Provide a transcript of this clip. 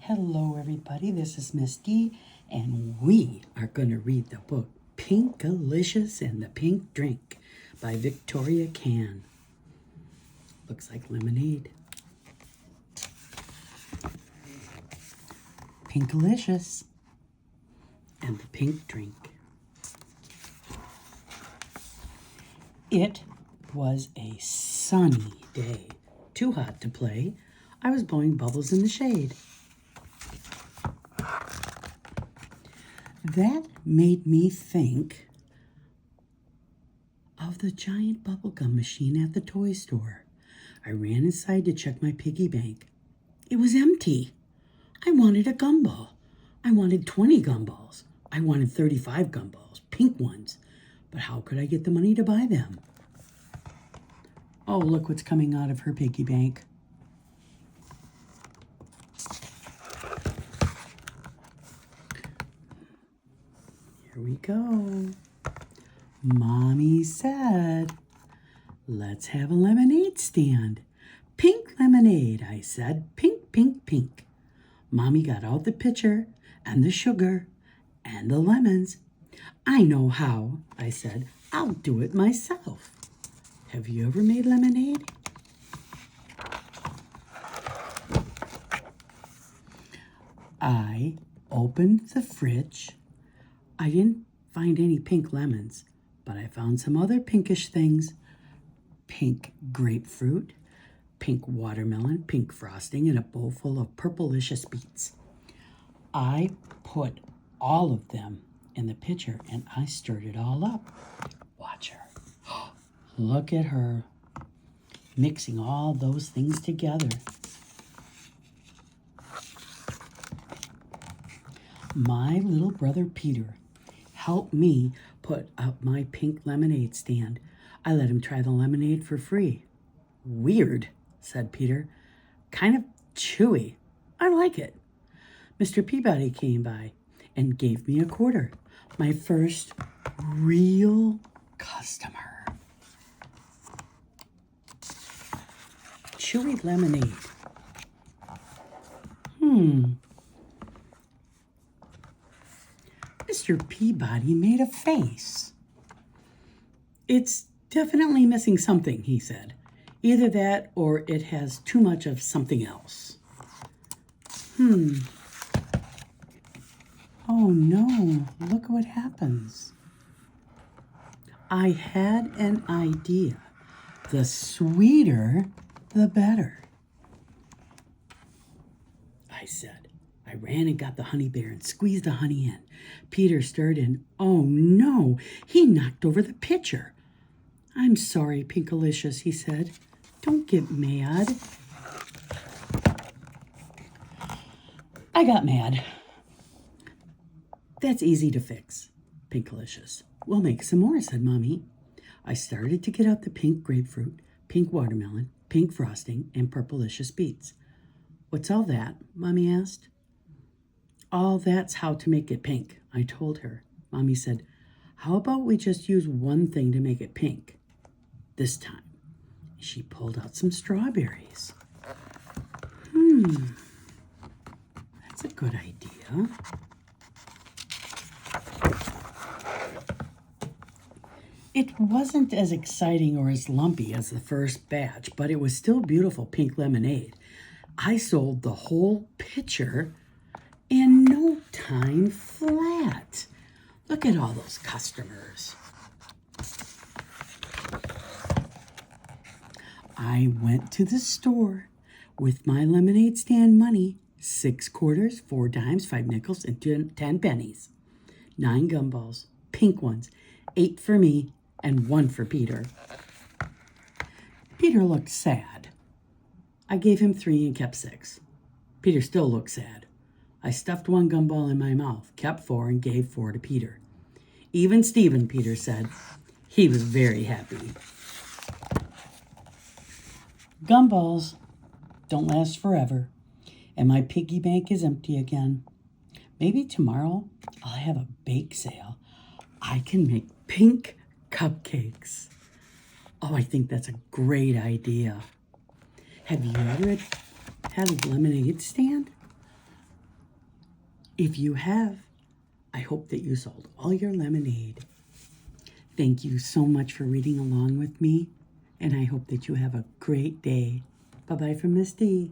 Hello everybody, this is Miss D, and we are going to read the book Pinkalicious and the Pink Drink by Victoria Kann. Looks like lemonade. Pinkalicious and the Pink Drink. It was a sunny day. Too hot to play. I was blowing bubbles in the shade. That made me think of the giant bubblegum machine at the toy store. I ran inside to check my piggy bank. It was empty. I wanted a gumball. I wanted 20 gumballs. I wanted 35 gumballs, pink ones. But how could I get the money to buy them? Oh, look what's coming out of her piggy bank. Here we go. Mommy said, let's have a lemonade stand. Pink lemonade, I said. Pink, pink, pink. Mommy got out the pitcher and the sugar and the lemons. I know how, I said. I'll do it myself. Have you ever made lemonade? I opened the fridge. I didn't find any pink lemons, but I found some other pinkish things. Pink grapefruit, pink watermelon, pink frosting, and a bowl full of purplicious beets. I put all of them in the pitcher and I stirred it all up. Watch her. Look at her mixing all those things together. My little brother Peter helped me put up my pink lemonade stand. I let him try the lemonade for free. Weird, said Peter. Kind of chewy. I like it. Mr. Peabody came by and gave me a quarter. My first real customer. Chewy lemonade. Mr. Peabody made a face. It's definitely missing something, he said. Either that or it has too much of something else. Oh no, look what happens. I had an idea. The sweeter, the better, I said. I ran and got the honey bear and squeezed the honey in. Peter stirred in. Oh no, he knocked over the pitcher. I'm sorry, Pinkalicious, he said. Don't get mad. I got mad. That's easy to fix, Pinkalicious. We'll make some more, said Mommy. I started to get out the pink grapefruit, pink watermelon, pink frosting, and purplicious beets. What's all that? Mommy asked. All that's how to make it pink, I told her. Mommy said, how about we just use one thing to make it pink this time? She pulled out some strawberries. That's a good idea. It wasn't as exciting or as lumpy as the first batch, but it was still beautiful pink lemonade. I sold the whole pitcher in no time flat. Look at all those customers. I went to the store with my lemonade stand money, 6 quarters, 4 dimes, 5 nickels, and 10 pennies. 9 gumballs, pink ones, 8 for me, and 1 for Peter. Peter looked sad. I gave him 3 and kept 6. Peter still looked sad. I stuffed 1 gumball in my mouth, kept 4, and gave 4 to Peter. Even Stephen, Peter said. He was very happy. Gumballs don't last forever, and my piggy bank is empty again. Maybe tomorrow I'll have a bake sale. I can make pink cupcakes. Oh, I think that's a great idea. Have you ever had a lemonade stand? If you have, I hope that you sold all your lemonade. Thank you so much for reading along with me, and I hope that you have a great day. Bye-bye from Misty.